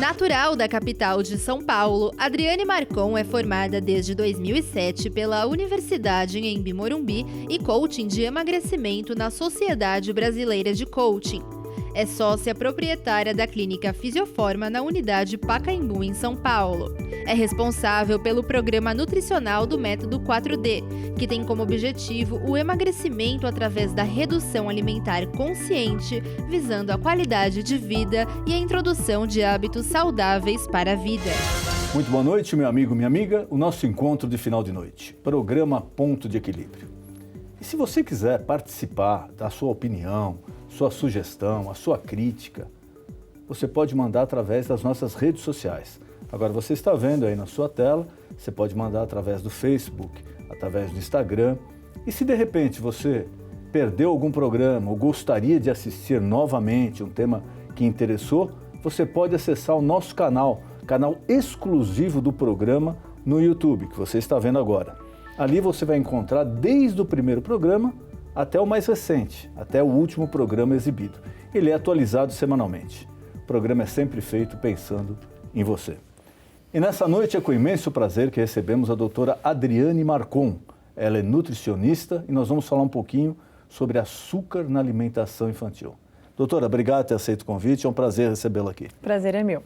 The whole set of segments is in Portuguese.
Natural da capital de São Paulo, Adriane Marcon é formada desde 2007 pela Universidade Anhembi Morumbi e coaching de emagrecimento na Sociedade Brasileira de Coaching. É sócia proprietária da clínica Fisioforma na unidade Pacaembu, em São Paulo. É responsável pelo programa nutricional do método 4D, que tem como objetivo o emagrecimento através da redução alimentar consciente, visando a qualidade de vida e a introdução de hábitos saudáveis para a vida. Muito boa noite, meu amigo, minha amiga. O nosso encontro de final de noite. Programa Ponto de Equilíbrio. E se você quiser participar da sua opinião, sua sugestão, a sua crítica, você pode mandar através das nossas redes sociais. Agora você está vendo aí na sua tela, você pode mandar através do Facebook, através do Instagram. E se de repente você perdeu algum programa ou gostaria de assistir novamente um tema que interessou, você pode acessar o nosso canal exclusivo do programa no YouTube, que você está vendo agora. Ali você vai encontrar desde o primeiro programa até o mais recente, até o último programa exibido. Ele é atualizado semanalmente. O programa é sempre feito pensando em você. E nessa noite é com imenso prazer que recebemos a doutora Adriane Marcon. Ela é nutricionista e nós vamos falar um pouquinho sobre açúcar na alimentação infantil. Doutora, obrigado por ter aceito o convite, é um prazer recebê-la aqui. Prazer é meu.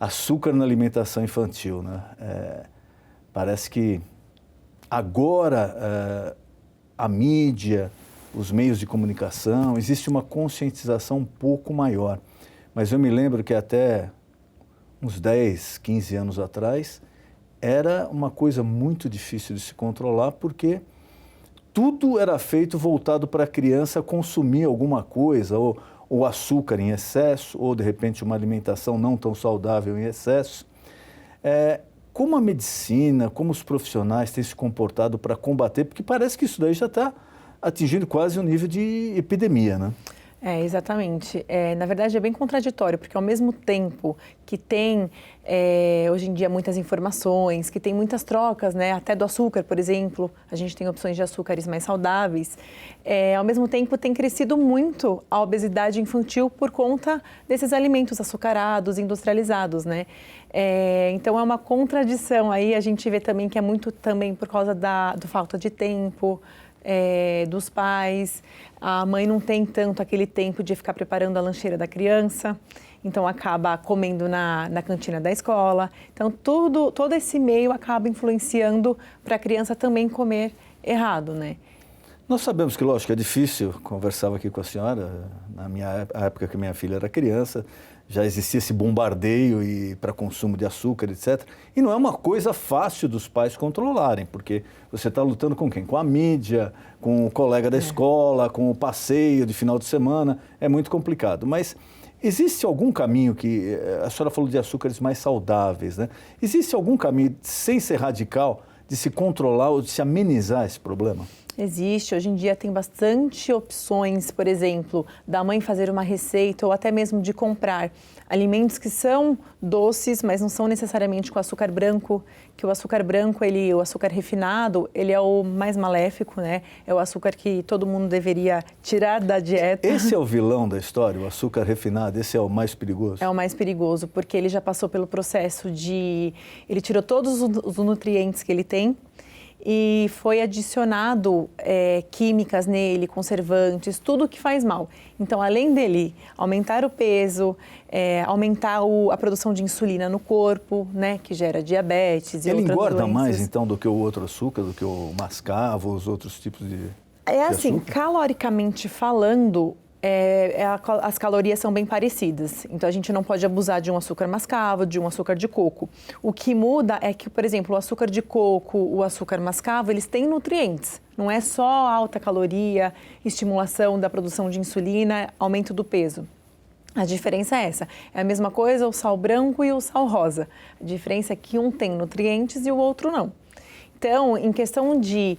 Açúcar na alimentação infantil, né? Parece que agora a mídia, os meios de comunicação, existe uma conscientização um pouco maior. Mas eu me lembro que até uns 10, 15 anos atrás, era uma coisa muito difícil de se controlar, porque tudo era feito voltado para a criança consumir alguma coisa, ou açúcar em excesso, ou de repente uma alimentação não tão saudável em excesso. Como a medicina, como os profissionais têm se comportado para combater, porque parece que isso daí já está atingindo quase um nível de epidemia, né? Exatamente. Na verdade, é bem contraditório, porque ao mesmo tempo que tem, hoje em dia, muitas informações, que tem muitas trocas, né, até do açúcar, por exemplo, a gente tem opções de açúcares mais saudáveis, ao mesmo tempo tem crescido muito a obesidade infantil por conta desses alimentos açucarados, industrializados, né? Então, é uma contradição aí, a gente vê também que é muito também por causa do falta de tempo, dos pais, a mãe não tem tanto aquele tempo de ficar preparando a lancheira da criança, então acaba comendo na cantina da escola. Então, todo esse meio acaba influenciando para a criança também comer errado, né? Nós sabemos que, lógico, é difícil, conversava aqui com a senhora, na minha época que minha filha era criança, já existia esse bombardeio para consumo de açúcar, etc. E não é uma coisa fácil dos pais controlarem, porque você está lutando com quem? Com a mídia, com o colega da escola, com o passeio de final de semana, é muito complicado. Mas existe algum caminho que, a senhora falou de açúcares mais saudáveis, né? Existe algum caminho, sem ser radical, de se controlar ou de se amenizar esse problema? Existe, hoje em dia tem bastante opções, por exemplo, da mãe fazer uma receita ou até mesmo de comprar alimentos que são doces, mas não são necessariamente com açúcar branco, que o açúcar branco, o açúcar refinado, ele é o mais maléfico, né? É o açúcar que todo mundo deveria tirar da dieta. Esse é o vilão da história, o açúcar refinado, esse é o mais perigoso? É o mais perigoso, porque ele já passou pelo processo ele tirou todos os nutrientes que ele tem, e foi adicionado químicas nele, conservantes, tudo que faz mal. Então, além dele aumentar o peso, aumentar a produção de insulina no corpo, né, que gera diabetes e outras doenças. Ele engorda mais, então, do que o outro açúcar, do que o mascavo, os outros tipos de assim, açúcar? caloricamente falando, as calorias são bem parecidas, então a gente não pode abusar de um açúcar mascavo, de um açúcar de coco. O que muda é que, por exemplo, o açúcar de coco, o açúcar mascavo, eles têm nutrientes. Não é só alta caloria, estimulação da produção de insulina, aumento do peso. A diferença é essa. É a mesma coisa o sal branco e o sal rosa. A diferença é que um tem nutrientes e o outro não. Então, em questão de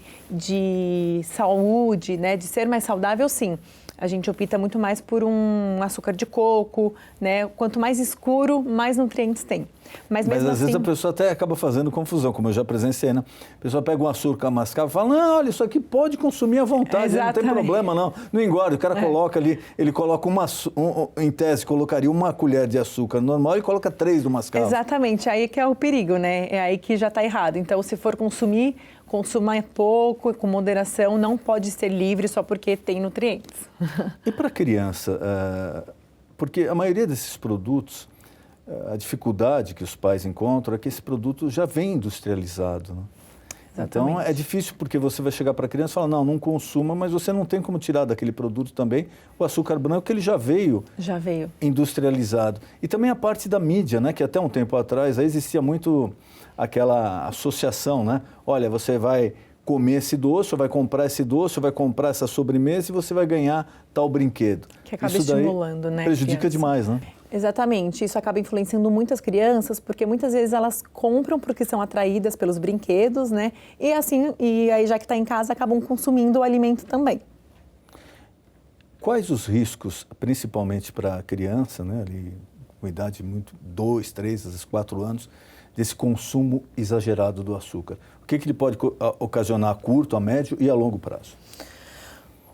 saúde, né, de ser mais saudável, sim. A gente opta muito mais por um açúcar de coco, né? Quanto mais escuro, mais nutrientes tem. Mas às assim, vezes a pessoa até acaba fazendo confusão, como eu já presenciei, né? A pessoa pega um açúcar mascavo e fala, não, olha, isso aqui pode consumir à vontade, não tem problema não. Não engorda, o cara coloca ali, ele coloca em tese, colocaria uma colher de açúcar normal e coloca 3 do mascavo. Exatamente, aí que é o perigo, né? É aí que já está errado. Então, se for consumir, consuma pouco, com moderação, não pode ser livre só porque tem nutrientes. E para a criança, porque a maioria desses produtos, a dificuldade que os pais encontram é que esse produto já vem industrializado, né? Então é difícil porque você vai chegar para a criança e falar, não consuma, mas você não tem como tirar daquele produto também o açúcar branco, que ele já veio industrializado. E também a parte da mídia, né? Que até um tempo atrás aí existia muito aquela associação, né? Olha, você vai comer esse doce, ou vai comprar esse doce, ou vai comprar essa sobremesa e você vai ganhar tal brinquedo. Que acaba estimulando, né? Prejudica demais, né? Exatamente, isso acaba influenciando muitas crianças, porque muitas vezes elas compram porque são atraídas pelos brinquedos, né? E aí já que está em casa, acabam consumindo o alimento também. Quais os riscos, principalmente para a criança, né? Ali, com idade muito, 2, 3, às vezes 4 anos, desse consumo exagerado do açúcar? O que ele pode ocasionar a curto, a médio e a longo prazo?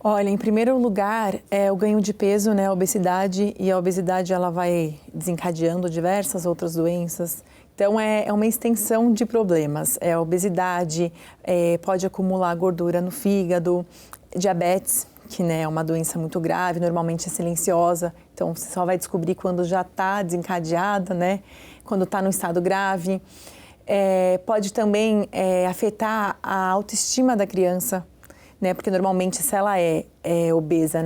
Olha, em primeiro lugar, é o ganho de peso, né, a obesidade, e a obesidade ela vai desencadeando diversas outras doenças. Então, é uma extensão de problemas. A obesidade pode acumular gordura no fígado, diabetes, que né, é uma doença muito grave, normalmente é silenciosa, então você só vai descobrir quando já está desencadeada, né, quando está no estado grave. Pode também afetar a autoestima da criança, né? Porque normalmente se ela é obesa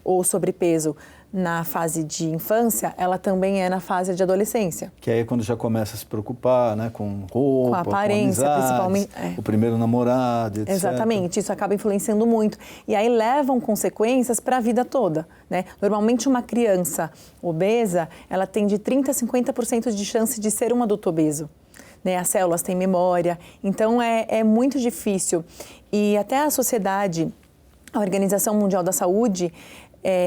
ou sobrepeso na fase de infância, ela também é na fase de adolescência. Que aí é quando já começa a se preocupar, né? Com roupa, com a aparência, com amizades, principalmente. O primeiro namorado, etc. Exatamente, isso acaba influenciando muito. E aí levam consequências para a vida toda, né? Normalmente uma criança obesa, ela tem de 30% a 50% de chance de ser um adulto obeso. Né, as células têm memória, então é muito difícil. E até a sociedade, a Organização Mundial da Saúde,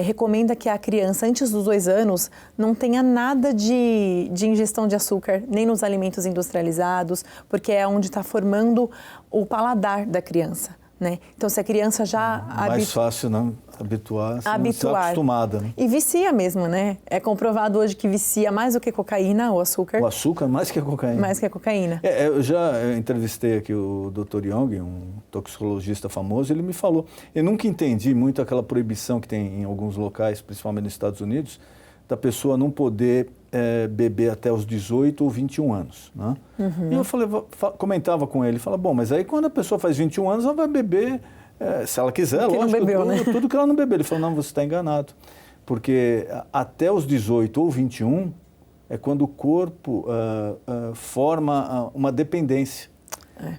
recomenda que a criança, antes dos 2 anos, não tenha nada de ingestão de açúcar, nem nos alimentos industrializados, porque é onde está formando o paladar da criança. Né? Então, se a criança já... Mais fácil, não? Habituar, acostumada. Né? E vicia mesmo, né? É comprovado hoje que vicia mais do que cocaína, o açúcar. O açúcar mais que a cocaína. Mais que a cocaína. Eu já entrevistei aqui o Dr. Young, um toxicologista famoso, ele me falou. Eu nunca entendi muito aquela proibição que tem em alguns locais, principalmente nos Estados Unidos, da pessoa não poder beber até os 18 ou 21 anos. Né? Uhum. E eu comentava com ele, falava, bom, mas aí quando a pessoa faz 21 anos, ela vai beber... se ela quiser, que lógico, bebeu, tudo que ela não bebeu. Ele falou, não, você está enganado. Porque até os 18 ou 21 é quando o corpo forma uma dependência.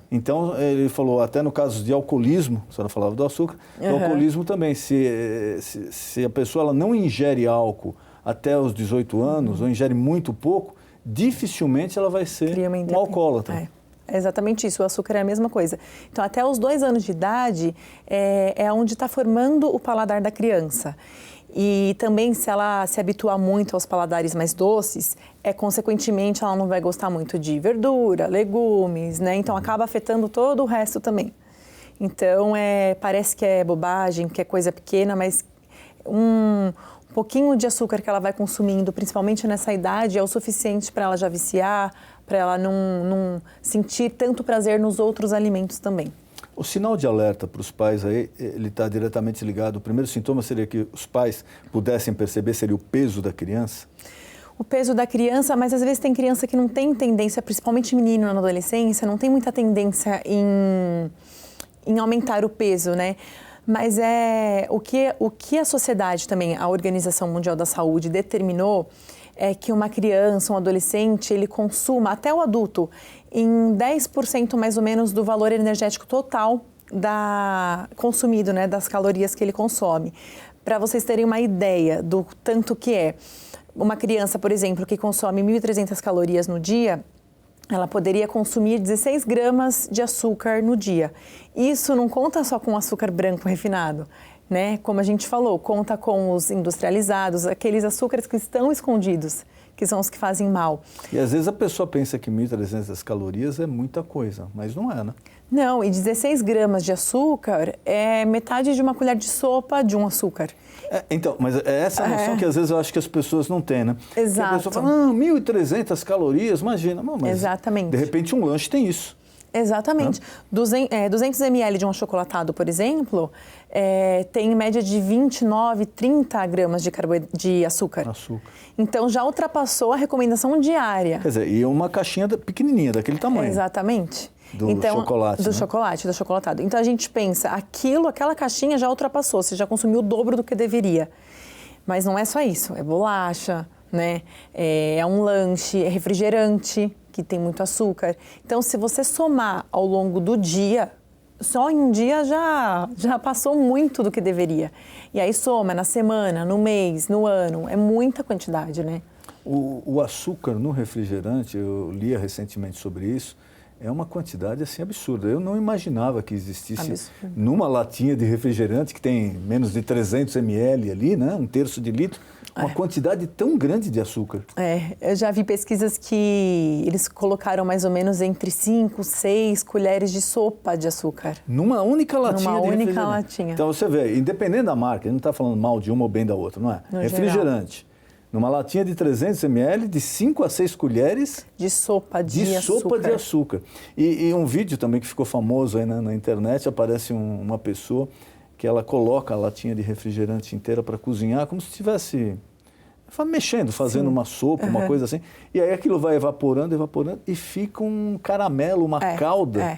Então, ele falou, até no caso de alcoolismo, a senhora falava do açúcar, o alcoolismo também, se a pessoa ela não ingere álcool até os 18 anos, ou ingere muito pouco, dificilmente ela vai ser um alcoólatra. É exatamente isso, o açúcar é a mesma coisa. Então, até os 2 anos de idade é onde está formando o paladar da criança. E também, se ela se habituar muito aos paladares mais doces, consequentemente, ela não vai gostar muito de verdura, legumes, né? Então, acaba afetando todo o resto também. Então, parece que é bobagem, que é coisa pequena, mas um pouquinho de açúcar que ela vai consumindo, principalmente nessa idade, é o suficiente para ela já viciar, para ela não sentir tanto prazer nos outros alimentos também. O sinal de alerta para os pais aí, ele está diretamente ligado. O primeiro sintoma seria que os pais pudessem perceber, seria o peso da criança? O peso da criança, mas às vezes tem criança que não tem tendência, principalmente menino na adolescência, não tem muita tendência em aumentar o peso, né? Mas o que a sociedade também, a Organização Mundial da Saúde determinou é que uma criança, um adolescente, ele consuma, até o adulto, em 10% mais ou menos do valor energético total consumido, né, das calorias que ele consome. Para vocês terem uma ideia do tanto que é. Uma criança, por exemplo, que consome 1.300 calorias no dia, ela poderia consumir 16 gramas de açúcar no dia. Isso não conta só com açúcar branco refinado. né? Como a gente falou, conta com os industrializados, aqueles açúcares que estão escondidos, que são os que fazem mal. E às vezes a pessoa pensa que 1.300 calorias é muita coisa, mas não é, né? Não, e 16 gramas de açúcar é metade de uma colher de sopa de um açúcar. Então, mas é essa noção que às vezes eu acho que as pessoas não têm, né? Exato. Porque a pessoa fala, 1.300 calorias, imagina. Mas exatamente. De repente um lanche tem isso. Exatamente. 200 ml de um achocolatado, por exemplo, tem em média de 29, 30 gramas de açúcar. Então já ultrapassou a recomendação diária. Quer dizer, e uma caixinha pequenininha, daquele tamanho. Exatamente. Do chocolate, do chocolate, do achocolatado. Então a gente pensa, aquela caixinha já ultrapassou, você já consumiu o dobro do que deveria. Mas não é só isso, é bolacha, né? É um lanche, é refrigerante, que tem muito açúcar. Então, se você somar ao longo do dia, só em um dia já passou muito do que deveria. E aí soma na semana, no mês, no ano, é muita quantidade, né? O açúcar no refrigerante, eu lia recentemente sobre isso, é uma quantidade assim absurda. Eu não imaginava que existisse numa latinha de refrigerante que tem menos de 300 ml ali, né, 1/3 de litro, uma quantidade tão grande de açúcar. Eu já vi pesquisas que eles colocaram mais ou menos entre 5, 6 colheres de sopa de açúcar. Numa única latinha de refrigerante. Numa única latinha. Então você vê, independente da marca, a gente não está falando mal de uma ou bem da outra, não é? No refrigerante. Geral. Numa latinha de 300 ml, de 5 a 6 colheres de sopa de açúcar. E um vídeo também que ficou famoso aí na internet, aparece uma pessoa que ela coloca a latinha de refrigerante inteira para cozinhar, como se estivesse mexendo, fazendo uma sopa, uma coisa assim. E aí aquilo vai evaporando, e fica um caramelo, uma calda.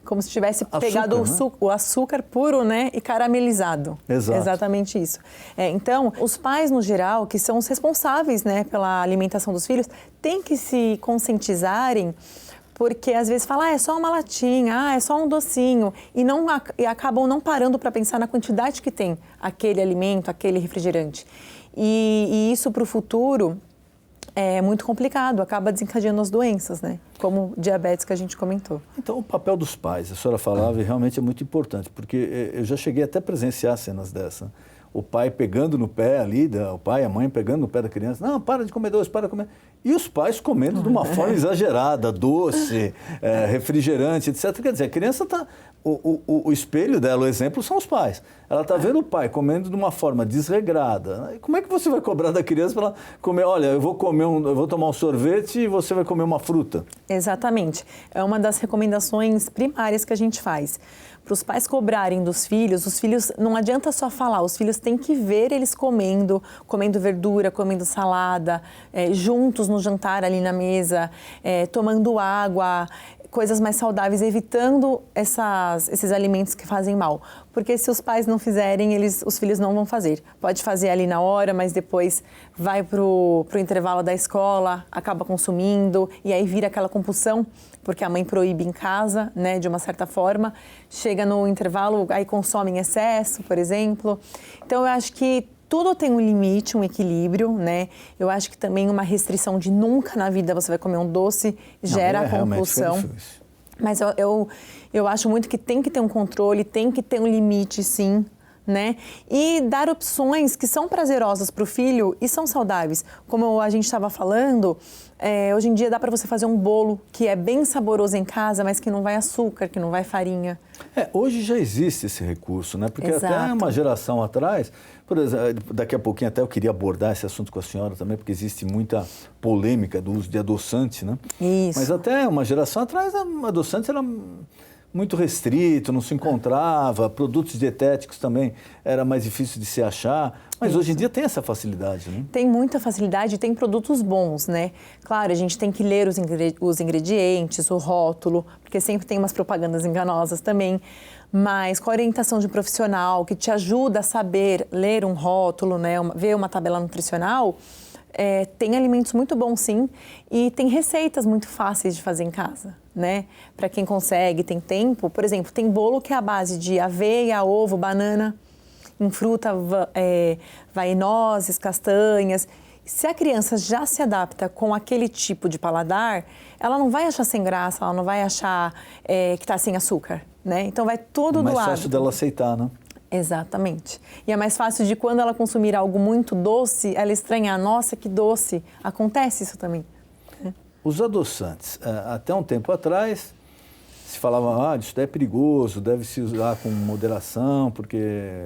Como se tivesse pegado o açúcar puro, né, e caramelizado. Exato. Exatamente isso. Então, os pais, no geral, que são os responsáveis, né, pela alimentação dos filhos, têm que se conscientizarem, porque às vezes fala, é só uma latinha, é só um docinho, e acabam não parando para pensar na quantidade que tem aquele alimento, aquele refrigerante. E isso para o futuro é muito complicado, acaba desencadeando as doenças, né? Como diabetes que a gente comentou. Então, o papel dos pais, a senhora falava, e realmente é muito importante, porque eu já cheguei até a presenciar cenas dessa. O pai pegando no pé ali, o pai e a mãe pegando no pé da criança, não, para de comer doce, para de comer. E os pais comendo de uma forma exagerada, doce, refrigerante, etc. Quer dizer, a criança está... O espelho dela, o exemplo, são os pais. Ela está vendo o pai comendo de uma forma desregrada. Como é que você vai cobrar da criança para ela comer? Olha, eu vou tomar um sorvete e você vai comer uma fruta. Exatamente. É uma das recomendações primárias que a gente faz. Para os pais cobrarem dos filhos, os filhos, não adianta só falar, os filhos têm que ver eles comendo verdura, comendo salada, juntos no jantar ali na mesa, tomando água, coisas mais saudáveis, evitando esses alimentos que fazem mal. Porque se os pais não fizerem, os filhos não vão fazer. Pode fazer ali na hora, mas depois vai pro intervalo da escola, acaba consumindo, e aí vira aquela compulsão, porque a mãe proíbe em casa, né, de uma certa forma. Chega no intervalo, aí consome em excesso, por exemplo. Então, eu acho que tudo tem um limite, um equilíbrio, né? Eu acho que também uma restrição de nunca na vida você vai comer um doce gera compulsão. Mas eu acho muito que tem que ter um controle, tem que ter um limite, sim, né? E dar opções que são prazerosas para o filho e são saudáveis. Como a gente estava falando, hoje em dia dá para você fazer um bolo que é bem saboroso em casa, mas que não vai açúcar, que não vai farinha. Hoje já existe esse recurso, né? Porque até uma geração atrás, por exemplo, daqui a pouquinho até eu queria abordar esse assunto com a senhora também, porque existe muita polêmica do uso de adoçante, né? Isso. Mas até uma geração atrás, o adoçante era muito restrito, não se encontrava, produtos dietéticos também era mais difícil de se achar, mas hoje em dia tem essa facilidade, né? Tem muita facilidade e tem produtos bons, né? Claro, a gente tem que ler os ingredientes, o rótulo, porque sempre tem umas propagandas enganosas também, mas com a orientação de um profissional que te ajuda a saber ler um rótulo, né? Ver uma tabela nutricional, tem alimentos muito bons, sim, e tem receitas muito fáceis de fazer em casa, né? Para quem consegue, tem tempo. Por exemplo, tem bolo que é a base de aveia, ovo, banana. Em fruta, vai nozes, castanhas. Se a criança já se adapta com aquele tipo de paladar, ela não vai achar sem graça, ela não vai achar que está sem açúcar, né? Então vai tudo do lado. É mais fácil dela aceitar, né? Exatamente. E é mais fácil de quando ela consumir algo muito doce, ela estranhar, nossa, que doce. Acontece isso também. Os adoçantes, até um tempo atrás, se falava, isso daí é perigoso, deve se usar com moderação, porque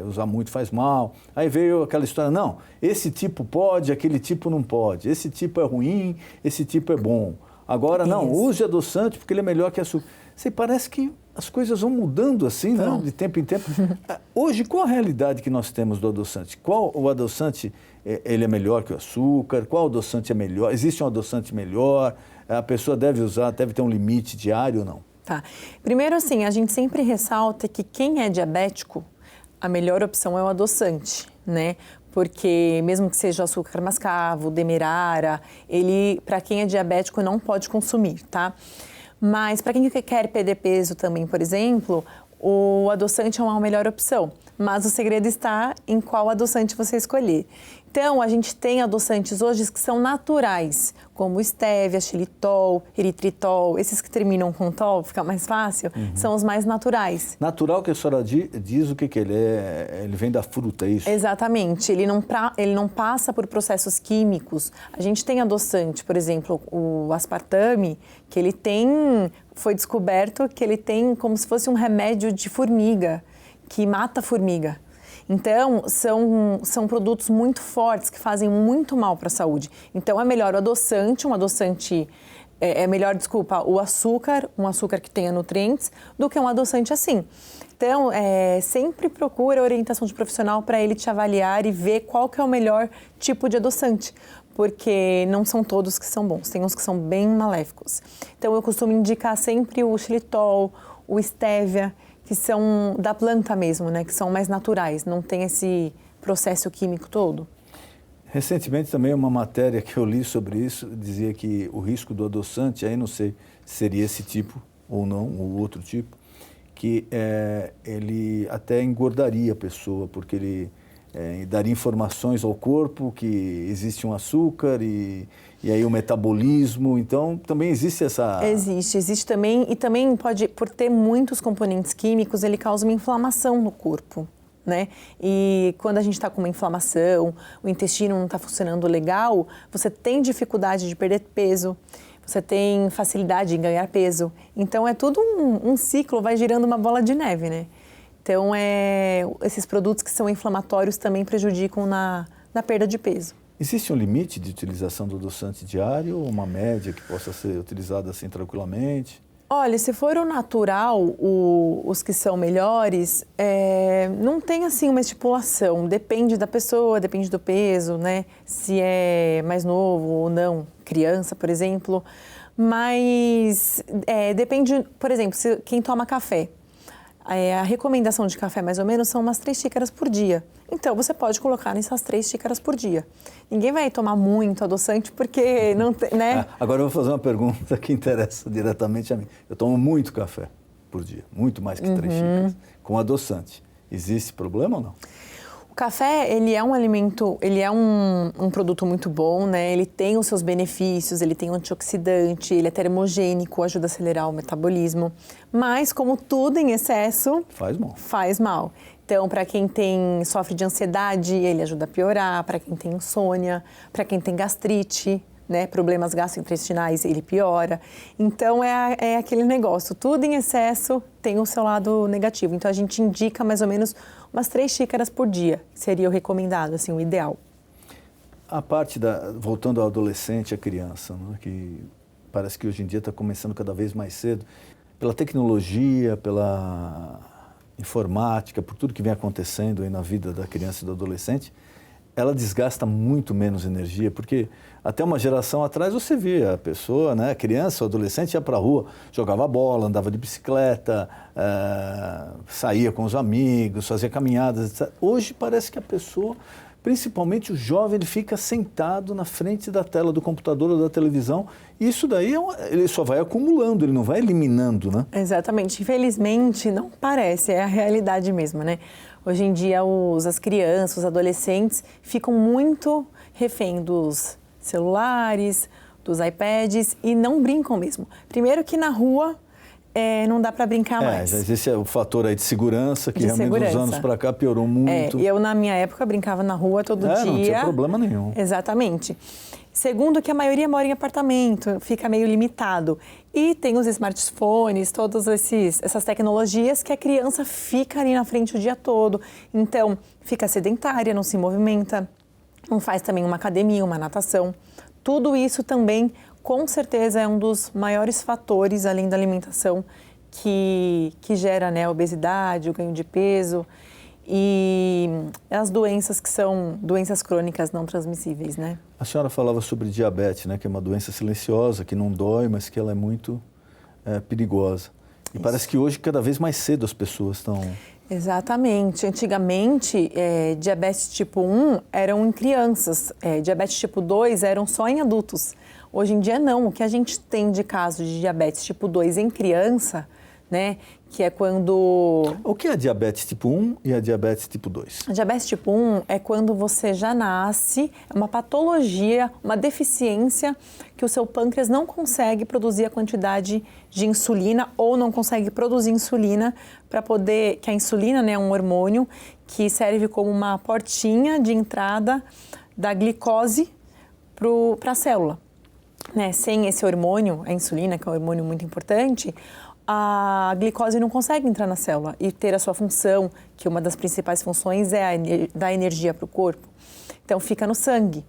usar muito faz mal. Aí veio aquela história, não, esse tipo pode, aquele tipo não pode, esse tipo é ruim, esse tipo é bom. Agora, não, use adoçante porque ele é melhor que açúcar. Você parece que as coisas vão mudando assim, né, de tempo em tempo. Hoje, qual a realidade que nós temos do adoçante? Qual o adoçante, ele é melhor que o açúcar? Qual adoçante é melhor? Existe um adoçante melhor? A pessoa deve usar, deve ter um limite diário ou não? Tá. Primeiro, assim, a gente sempre ressalta que quem é diabético, a melhor opção é o adoçante, né? Porque mesmo que seja o açúcar mascavo, demerara, ele, para quem é diabético, não pode consumir, tá? Mas para quem quer perder peso também, por exemplo, o adoçante é uma melhor opção. Mas o segredo está em qual adoçante você escolher. Então, a gente tem adoçantes hoje que são naturais, como stevia, xilitol, eritritol, esses que terminam com tol, fica mais fácil, são os mais naturais. Natural que a senhora diz o que ele é? Ele vem da fruta, é isso? Exatamente, ele não passa por processos químicos. A gente tem adoçante, por exemplo, o aspartame, que ele tem, foi descoberto que ele tem como se fosse um remédio de formiga, que mata a formiga. Então, são produtos muito fortes que fazem muito mal para a saúde. Então, é melhor o adoçante, o açúcar, um açúcar que tenha nutrientes, do que um adoçante assim. Então, sempre procura a orientação de profissional para ele te avaliar e ver qual que é o melhor tipo de adoçante, porque não são todos que são bons, tem uns que são bem maléficos. Então, eu costumo indicar sempre o xilitol, o stevia, que são da planta mesmo, né? Que são mais naturais, não tem esse processo químico todo. Recentemente também uma matéria que eu li sobre isso dizia que o risco do adoçante, aí não sei se seria esse tipo ou não, ou outro tipo, que ele até engordaria a pessoa, porque ele daria informações ao corpo que existe um açúcar e aí o metabolismo, então também existe essa... Existe também, e também pode, por ter muitos componentes químicos, ele causa uma inflamação no corpo, né? E quando a gente está com uma inflamação, o intestino não está funcionando legal, você tem dificuldade de perder peso, você tem facilidade em ganhar peso. Então é tudo um ciclo, vai girando uma bola de neve, né? Então esses produtos que são inflamatórios também prejudicam na perda de peso. Existe um limite de utilização do adoçante diário ou uma média que possa ser utilizada assim tranquilamente? Olha, se for o natural, os que são melhores, não tem assim uma estipulação. Depende da pessoa, depende do peso, né? Se é mais novo ou não, criança, por exemplo. Mas depende, por exemplo, se quem toma café. A recomendação de café, mais ou menos, são umas 3 xícaras por dia. Então, você pode colocar nessas 3 xícaras por dia. Ninguém vai tomar muito adoçante porque não tem, né? Agora eu vou fazer uma pergunta que interessa diretamente a mim. Eu tomo muito café por dia, muito mais que 3 xícaras, com adoçante. Existe problema ou não? O café, ele é um alimento, ele é um produto muito bom, né? Ele tem os seus benefícios, ele tem um antioxidante, ele é termogênico, ajuda a acelerar o metabolismo. Mas, como tudo em excesso... Faz mal. Então, para quem sofre de ansiedade, ele ajuda a piorar. Para quem tem insônia, para quem tem gastrite, né? Problemas gastrointestinais, ele piora. Então, é aquele negócio, tudo em excesso tem o seu lado negativo. Então, a gente indica mais ou menos umas 3 xícaras por dia, seria o recomendado, assim, o ideal. A parte voltando ao adolescente, à criança, né, que parece que hoje em dia está começando cada vez mais cedo, pela tecnologia, pela informática, por tudo que vem acontecendo aí na vida da criança e do adolescente, ela desgasta muito menos energia, porque até uma geração atrás você via a pessoa, né, a criança, o adolescente ia para a rua, jogava bola, andava de bicicleta, saía com os amigos, fazia caminhadas, etc. Hoje parece que a pessoa, principalmente o jovem, ele fica sentado na frente da tela do computador ou da televisão, e isso daí ele só vai acumulando, ele não vai eliminando, né? Exatamente. Infelizmente, não parece, é a realidade mesmo, né? Hoje em dia, as crianças, os adolescentes ficam muito refém dos celulares, dos iPads e não brincam mesmo. Primeiro que na rua, não dá para brincar mais. Já existe o fator aí de segurança, que realmente dos anos para cá piorou muito. E eu, na minha época, brincava na rua todo dia. Não tinha problema nenhum. Exatamente. Segundo, que a maioria mora em apartamento, fica meio limitado. E tem os smartphones, todas essas tecnologias que a criança fica ali na frente o dia todo. Então, fica sedentária, não se movimenta, não faz também uma academia, uma natação. Tudo isso também, com certeza, é um dos maiores fatores, além da alimentação, que gera, né, a obesidade, o ganho de peso e as doenças que são doenças crônicas não transmissíveis, né? A senhora falava sobre diabetes, né, que é uma doença silenciosa, que não dói, mas que ela é muito perigosa. E parece que hoje, cada vez mais cedo, as pessoas estão... Exatamente. Antigamente, diabetes tipo 1 eram em crianças, diabetes tipo 2 eram só em adultos. Hoje em dia, não. O que a gente tem de caso de diabetes tipo 2 em criança, né, que é quando... O que é a diabetes tipo 1 e a diabetes tipo 2? A diabetes tipo 1 é quando você já nasce, é uma patologia, uma deficiência que o seu pâncreas não consegue produzir a quantidade de insulina ou não consegue produzir insulina para poder... Que a insulina, né, é um hormônio que serve como uma portinha de entrada da glicose para a célula. Né? Sem esse hormônio, a insulina, que é um hormônio muito importante, a glicose não consegue entrar na célula e ter a sua função, que uma das principais funções é dar energia para o corpo. Então, fica no sangue.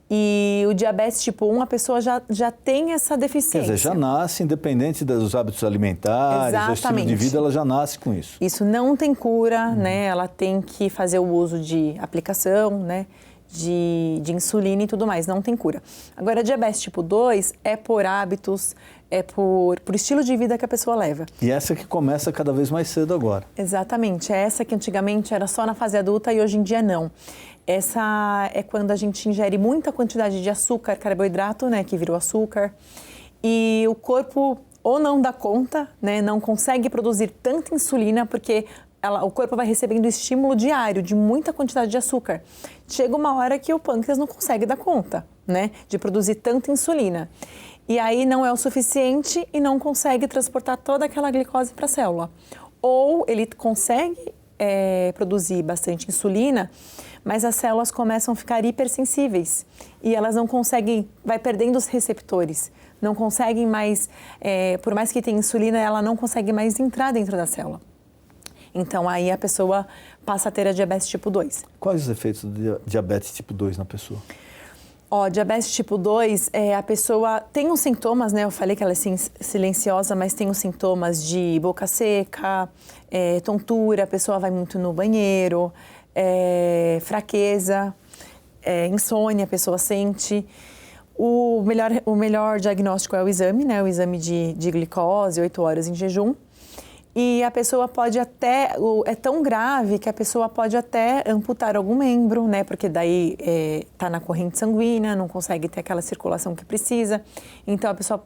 E o diabetes tipo 1, a pessoa já tem essa deficiência. Quer dizer, já nasce, independente dos hábitos alimentares, do estilo de vida, ela já nasce com isso. Isso não tem cura, né? Ela tem que fazer o uso de aplicação, né? De insulina e tudo mais, não tem cura. Agora, a diabetes tipo 2 é por hábitos, é por estilo de vida que a pessoa leva. E essa que começa cada vez mais cedo agora. Exatamente, é essa que antigamente era só na fase adulta e hoje em dia não. Essa é quando a gente ingere muita quantidade de açúcar, carboidrato, né, que virou açúcar, e o corpo ou não dá conta, né, não consegue produzir tanta insulina porque o corpo vai recebendo estímulo diário de muita quantidade de açúcar. Chega uma hora que o pâncreas não consegue dar conta, né, de produzir tanta insulina. E aí não é o suficiente e não consegue transportar toda aquela glicose para a célula. Ou ele consegue produzir bastante insulina, mas as células começam a ficar hipersensíveis e elas não conseguem, vai perdendo os receptores, não conseguem mais, por mais que tenha insulina, ela não consegue mais entrar dentro da célula. Então, aí a pessoa passa a ter a diabetes tipo 2. Quais os efeitos do diabetes tipo 2 na pessoa? Diabetes tipo 2, a pessoa tem os sintomas, né? Eu falei que ela é silenciosa, mas tem os sintomas de boca seca, tontura, a pessoa vai muito no banheiro, fraqueza, insônia, a pessoa sente. O melhor diagnóstico é o exame, né? O exame de glicose, 8 horas em jejum. E a pessoa pode até, é tão grave que a pessoa pode até amputar algum membro, né? Porque daí está na corrente sanguínea, não consegue ter aquela circulação que precisa. Então a pessoa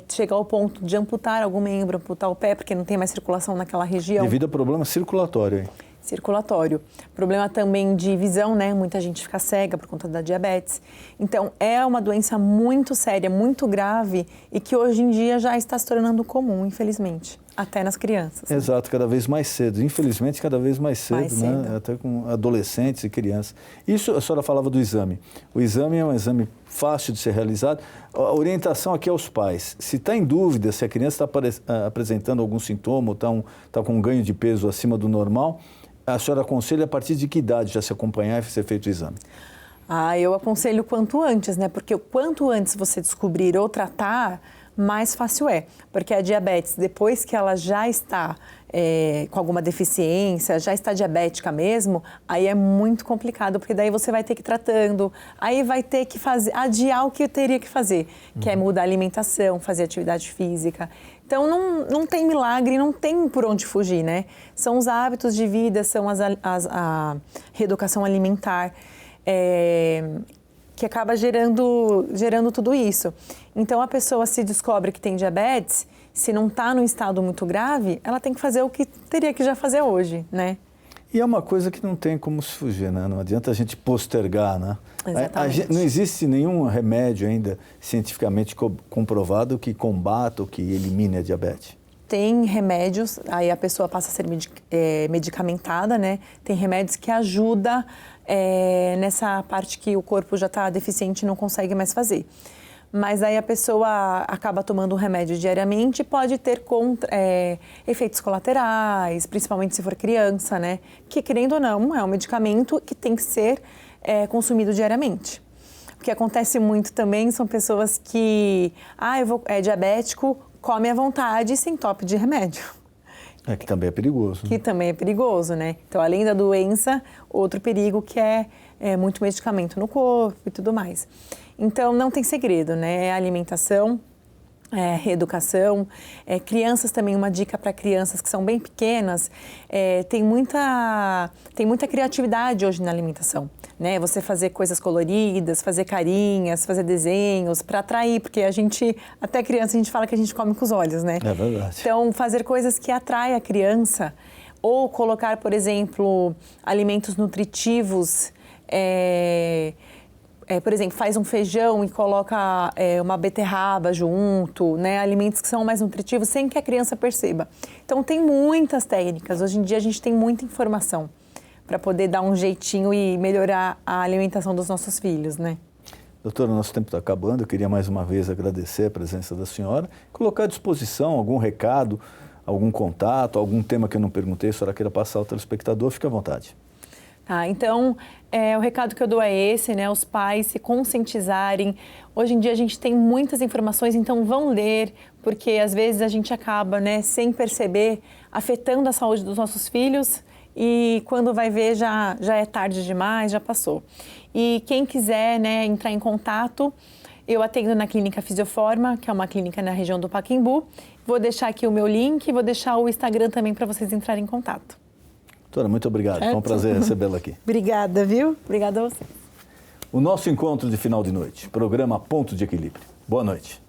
chega ao ponto de amputar algum membro, amputar o pé, porque não tem mais circulação naquela região. Devido a problema circulatório aí. Circulatório. Problema também de visão, né? Muita gente fica cega por conta da diabetes. Então, é uma doença muito séria, muito grave e que hoje em dia já está se tornando comum, infelizmente, até nas crianças. Exato, cada vez mais cedo. Infelizmente, cada vez mais cedo, né? Até com adolescentes e crianças. Isso, a senhora falava do exame. O exame é um exame fácil de ser realizado. A orientação aqui aos pais. Se está em dúvida se a criança está apresentando algum sintoma ou está com um ganho de peso acima do normal, a senhora aconselha a partir de que idade já se acompanhar e ser feito o exame? Eu aconselho quanto antes, né? Porque quanto antes você descobrir ou tratar, mais fácil é. Porque a diabetes, depois que ela já está com alguma deficiência, já está diabética mesmo, aí é muito complicado, porque daí você vai ter que ir tratando, aí vai ter que adiar o que teria que fazer, que é mudar a alimentação, fazer atividade física. Então, não tem milagre, não tem por onde fugir, né? São os hábitos de vida, são a reeducação alimentar, que acaba gerando tudo isso. Então, a pessoa se descobre que tem diabetes, se não está num estado muito grave, ela tem que fazer o que teria que já fazer hoje, né? E é uma coisa que não tem como se fugir, né? Não adianta a gente postergar, né? Exatamente. Não existe nenhum remédio ainda cientificamente comprovado que combata ou que elimine a diabetes. tem remédios, aí a pessoa passa a ser medicamentada, né? Tem remédios que ajudam nessa parte que o corpo já está deficiente e não consegue mais fazer. Mas aí a pessoa acaba tomando o remédio diariamente e pode ter efeitos colaterais, principalmente se for criança, né? Que, querendo ou não, é um medicamento que tem que ser consumido diariamente. O que acontece muito também são pessoas que, é diabético, come à vontade sem tope de remédio. Que também é perigoso. Que também é perigoso, né? Então, além da doença, outro perigo que é muito medicamento no corpo e tudo mais. Então, não tem segredo, né? É alimentação, reeducação. Crianças também, uma dica para crianças que são bem pequenas, tem muita criatividade hoje na alimentação. Né? Você fazer coisas coloridas, fazer carinhas, fazer desenhos para atrair, porque até criança, a gente fala que a gente come com os olhos, né? É verdade. Então, fazer coisas que atraem a criança ou colocar, por exemplo, alimentos nutritivos, por exemplo, faz um feijão e coloca uma beterraba junto, né? Alimentos que são mais nutritivos sem que a criança perceba. Então, tem muitas técnicas. Hoje em dia, a gente tem muita informação para poder dar um jeitinho e melhorar a alimentação dos nossos filhos, né? Doutora, nosso tempo está acabando. Eu queria mais uma vez agradecer a presença da senhora, colocar à disposição algum recado, algum contato, algum tema que eu não perguntei, a senhora queira passar ao telespectador, fique à vontade. Então, o recado que eu dou é esse, né? Os pais se conscientizarem. Hoje em dia a gente tem muitas informações, então vão ler, porque às vezes a gente acaba, né, sem perceber, afetando a saúde dos nossos filhos e quando vai ver já é tarde demais, já passou. E quem quiser, né, entrar em contato, eu atendo na Clínica Fisioforma, que é uma clínica na região do Pacaembu. Vou deixar aqui o meu link e vou deixar o Instagram também para vocês entrarem em contato. Doutora, muito obrigado. Foi um prazer recebê-la aqui. Obrigada, viu? Obrigada a você. O nosso encontro de final de noite, programa Ponto de Equilíbrio. Boa noite.